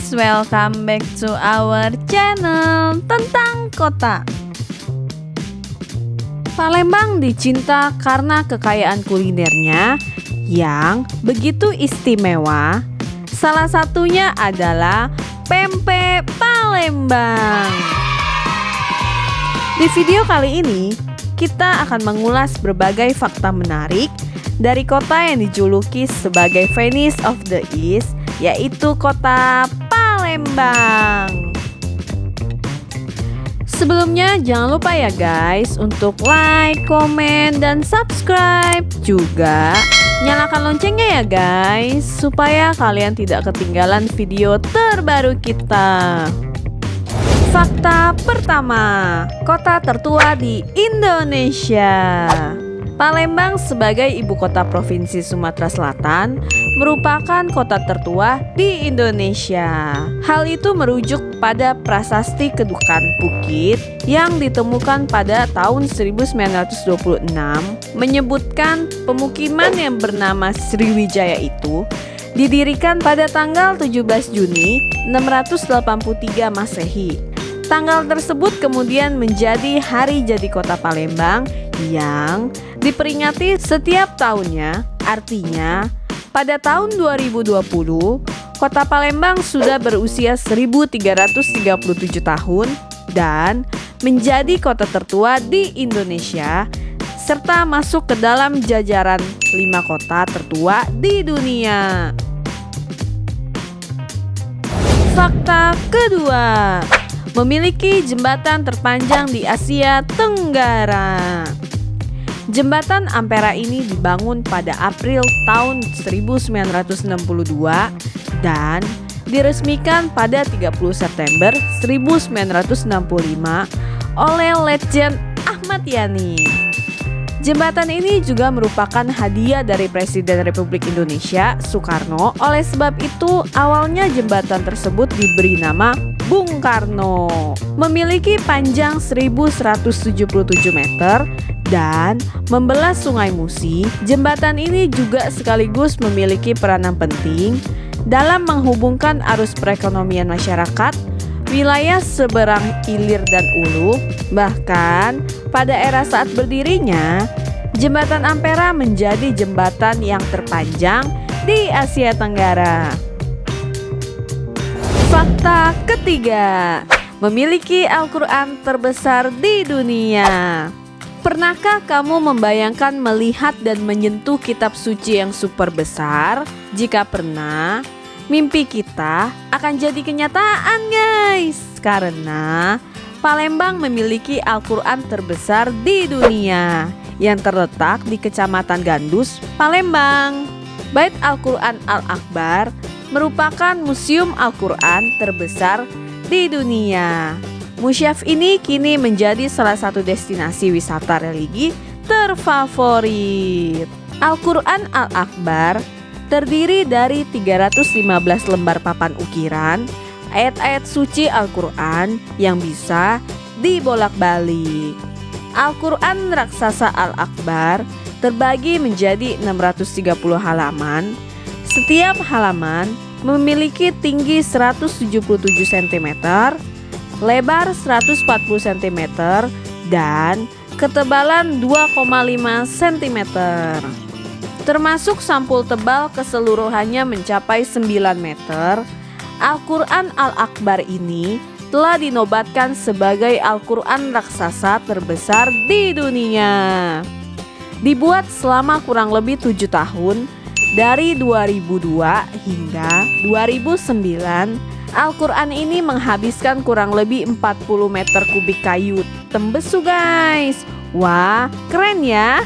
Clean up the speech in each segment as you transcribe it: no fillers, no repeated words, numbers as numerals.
guys, welcome back to our channel tentang kota. Palembang dicinta karena kekayaan kulinernya yang begitu istimewa. Salah satunya adalah pempek Palembang. Di video kali ini, kita akan mengulas berbagai fakta menarik dari kota yang dijuluki sebagai Venice of the East, yaitu kota Palembang. Sebelumnya jangan lupa ya guys untuk like, komen, dan subscribe. Juga nyalakan loncengnya ya guys, supaya kalian tidak ketinggalan video terbaru kita. Fakta pertama, kota tertua di Indonesia. Palembang sebagai ibu kota provinsi Sumatera Selatan merupakan kota tertua di Indonesia. Hal itu merujuk pada prasasti Kedukan Bukit yang ditemukan pada tahun 1926, menyebutkan pemukiman yang bernama Sriwijaya itu didirikan pada tanggal 17 Juni 683 Masehi. Tanggal tersebut kemudian menjadi hari jadi kota Palembang yang diperingati setiap tahunnya. Artinya pada tahun 2020 kota Palembang sudah berusia 1337 tahun dan menjadi kota tertua di Indonesia serta masuk ke dalam jajaran 5 kota tertua di dunia. Fakta kedua, memiliki jembatan terpanjang di Asia Tenggara. Jembatan Ampera ini dibangun pada April tahun 1962 dan diresmikan pada 30 September 1965 oleh Letjen Ahmad Yani. Jembatan ini juga merupakan hadiah dari Presiden Republik Indonesia Soekarno. Oleh sebab itu, awalnya jembatan tersebut diberi nama Bung Karno. Memiliki panjang 1177 meter dan membelah Sungai Musi. Jembatan ini juga sekaligus memiliki peranan penting dalam menghubungkan arus perekonomian masyarakat wilayah seberang hilir dan hulu. Bahkan pada era saat berdirinya, jembatan Ampera menjadi jembatan yang terpanjang di Asia Tenggara. Fakta ketiga, memiliki Al-Quran terbesar di dunia. Pernahkah kamu membayangkan melihat dan menyentuh kitab suci yang super besar? Jika pernah, mimpi kita akan jadi kenyataan guys, karena Palembang memiliki Al-Quran terbesar di dunia yang terletak di Kecamatan Gandus, Palembang. Bait Al-Quran Al-Akbar merupakan museum Al-Quran terbesar di dunia. Museum ini kini menjadi salah satu destinasi wisata religi terfavorit. Al-Quran Al-Akbar terdiri dari 315 lembar papan ukiran ayat-ayat suci Al-Quran yang bisa dibolak-balik. Al-Quran Raksasa Al-Akbar terbagi menjadi 630 halaman. Setiap halaman memiliki tinggi 177 cm, lebar 140 cm, dan ketebalan 2,5 cm. Termasuk sampul tebal keseluruhannya mencapai 9 meter. Al-Quran Al-Akbar ini telah dinobatkan sebagai Al-Quran raksasa terbesar di dunia. Dibuat selama kurang lebih 7 tahun, dari 2002 hingga 2009, Al-Quran ini menghabiskan kurang lebih 40 meter kubik kayu tembesu guys. Wah, keren ya.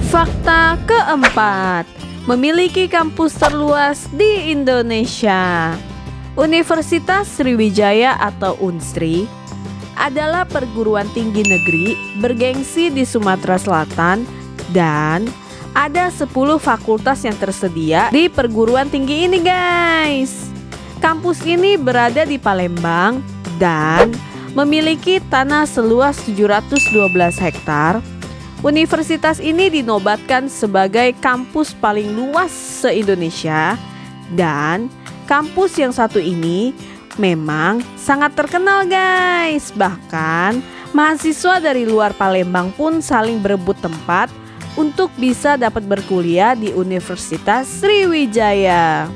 Fakta keempat, memiliki kampus terluas di Indonesia. Universitas Sriwijaya atau Unsri adalah perguruan tinggi negeri bergengsi di Sumatera Selatan dan ada 10 fakultas yang tersedia di perguruan tinggi ini guys. Kampus ini berada di Palembang dan memiliki tanah seluas 712 hektar, Universitas ini dinobatkan sebagai kampus paling luas se-Indonesia, dan kampus yang satu ini memang sangat terkenal guys. Bahkan mahasiswa dari luar Palembang pun saling berebut tempat untuk bisa dapat berkuliah di Universitas Sriwijaya.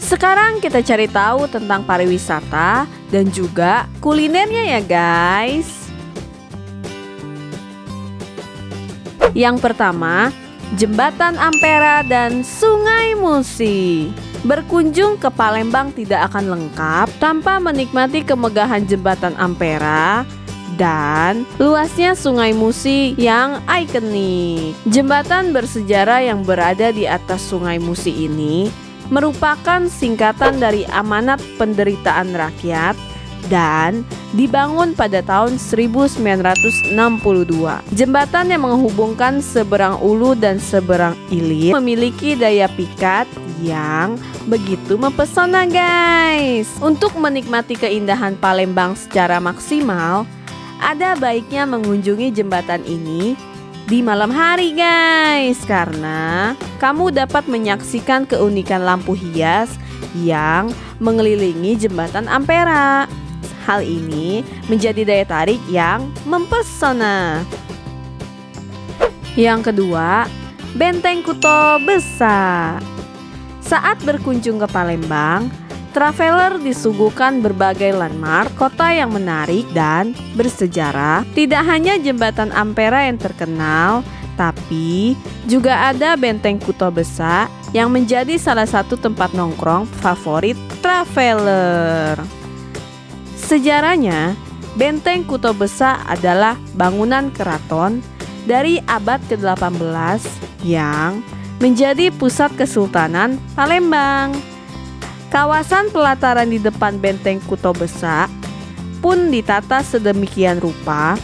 Sekarang kita cari tahu tentang pariwisata dan juga kulinernya ya guys. Yang pertama, Jembatan Ampera dan Sungai Musi. Berkunjung ke Palembang tidak akan lengkap tanpa menikmati kemegahan Jembatan Ampera dan luasnya Sungai Musi yang ikonik. Jembatan bersejarah yang berada di atas Sungai Musi ini merupakan singkatan dari Amanat Penderitaan Rakyat dan dibangun pada tahun 1962. Jembatan yang menghubungkan seberang ulu dan seberang ilir memiliki daya pikat yang begitu mempesona guys. Untuk menikmati keindahan Palembang secara maksimal, ada baiknya mengunjungi jembatan ini di malam hari guys, karena kamu dapat menyaksikan keunikan lampu hias yang mengelilingi Jembatan Ampera. Hal ini menjadi daya tarik yang mempesona. Yang kedua, Benteng Kuto Besar. Saat berkunjung ke Palembang, traveler disuguhkan berbagai landmark kota yang menarik dan bersejarah. Tidak hanya Jembatan Ampera yang terkenal, tapi juga ada Benteng Kuto Besar yang menjadi salah satu tempat nongkrong favorit traveler. Sejarahnya, Benteng Kuto Besar adalah bangunan keraton dari abad ke-18 yang menjadi pusat Kesultanan Palembang. Kawasan pelataran di depan Benteng Kuto Besar pun ditata sedemikian rupa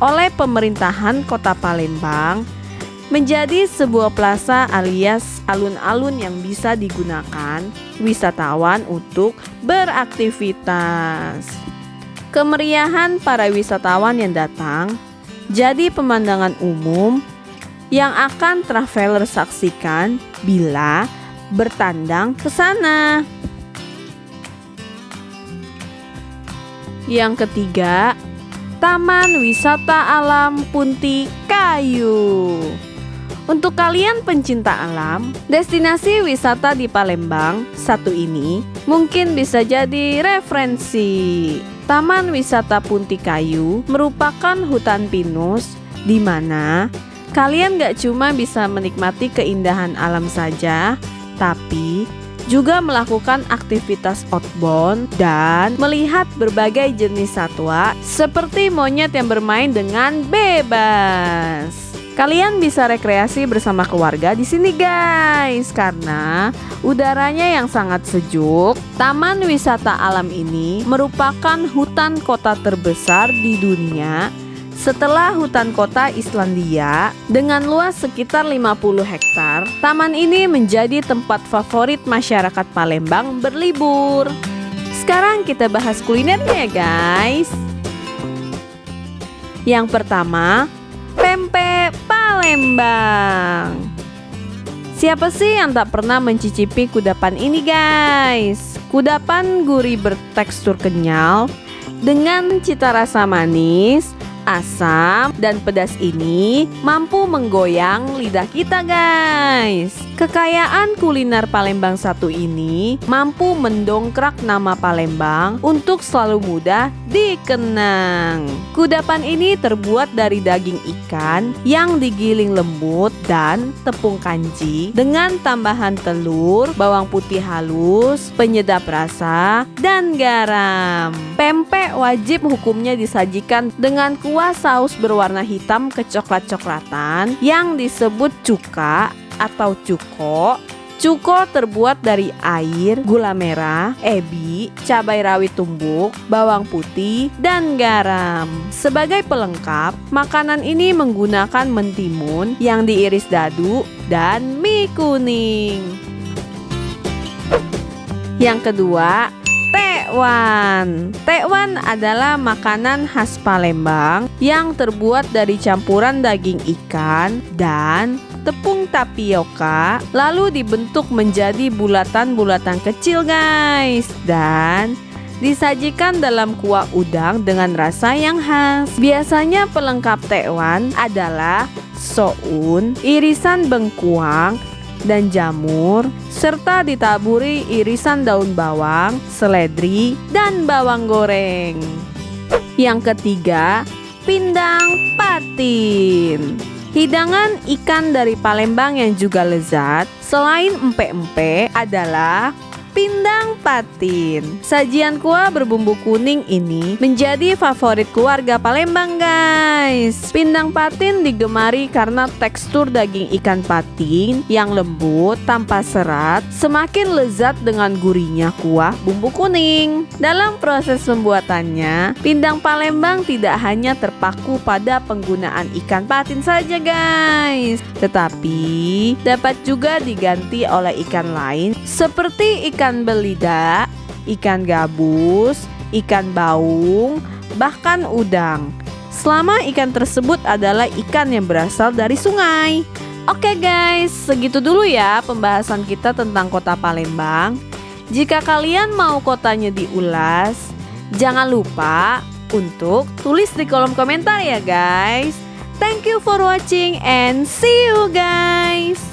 oleh pemerintahan Kota Palembang menjadi sebuah plaza alias alun-alun yang bisa digunakan wisatawan untuk beraktivitas. Kemeriahan para wisatawan yang datang jadi pemandangan umum yang akan traveler saksikan bila bertandang ke sana. Yang ketiga, Taman Wisata Alam Punti Kayu. Untuk kalian pencinta alam, destinasi wisata di Palembang satu ini mungkin bisa jadi referensi. Taman Wisata Punti Kayu merupakan hutan pinus di mana kalian gak cuma bisa menikmati keindahan alam saja, tapi juga melakukan aktivitas outbound dan melihat berbagai jenis satwa seperti monyet yang bermain dengan bebas. Kalian bisa rekreasi bersama keluarga di sini guys, karena udaranya yang sangat sejuk. Taman wisata alam ini merupakan hutan kota terbesar di dunia setelah hutan kota Islandia dengan luas sekitar 50 hektar. Taman ini menjadi tempat favorit masyarakat Palembang berlibur. Sekarang kita bahas kulinernya ya guys. Yang pertama, pempek Palembang. Siapa sih yang tak pernah mencicipi kudapan ini guys? Kudapan gurih bertekstur kenyal dengan cita rasa manis, asam, dan pedas ini mampu menggoyang lidah kita guys. Kekayaan kuliner Palembang satu ini mampu mendongkrak nama Palembang untuk selalu mudah dikenang. Kudapan ini terbuat dari daging ikan yang digiling lembut dan tepung kanji dengan tambahan telur, bawang putih halus, penyedap rasa, dan garam. Pempek wajib hukumnya disajikan dengan kuah saus berwarna hitam kecoklat-coklatan yang disebut cuka atau cuko. Cuko terbuat dari air, gula merah, ebi, cabai rawit tumbuk, bawang putih, dan garam. Sebagai pelengkap, makanan ini menggunakan mentimun yang diiris dadu dan mie kuning. Yang kedua, teh tekwan. Tekwan adalah makanan khas Palembang yang terbuat dari campuran daging ikan dan tepung tapioka, lalu dibentuk menjadi bulatan-bulatan kecil guys, dan disajikan dalam kuah udang dengan rasa yang khas. Biasanya pelengkap tekwan adalah soun, irisan bengkuang, dan jamur, serta ditaburi irisan daun bawang, seledri, dan bawang goreng. Yang ketiga, pindang patin. Hidangan ikan dari Palembang yang juga lezat selain empek-empek adalah pindang patin. Sajian kuah berbumbu kuning ini menjadi favorit keluarga Palembang guys. Pindang patin digemari karena tekstur daging ikan patin yang lembut tanpa serat semakin lezat dengan gurihnya kuah bumbu kuning. Dalam proses pembuatannya, pindang Palembang tidak hanya terpaku pada penggunaan ikan patin saja guys, tetapi dapat juga diganti oleh ikan lain seperti ikan belida, ikan gabus, ikan baung, bahkan udang. Selama ikan tersebut adalah ikan yang berasal dari sungai. Oke guys, segitu dulu ya pembahasan kita tentang kota Palembang. Jika kalian mau kotanya diulas, jangan lupa untuk tulis di kolom komentar ya guys. Thank you for watching and see you guys.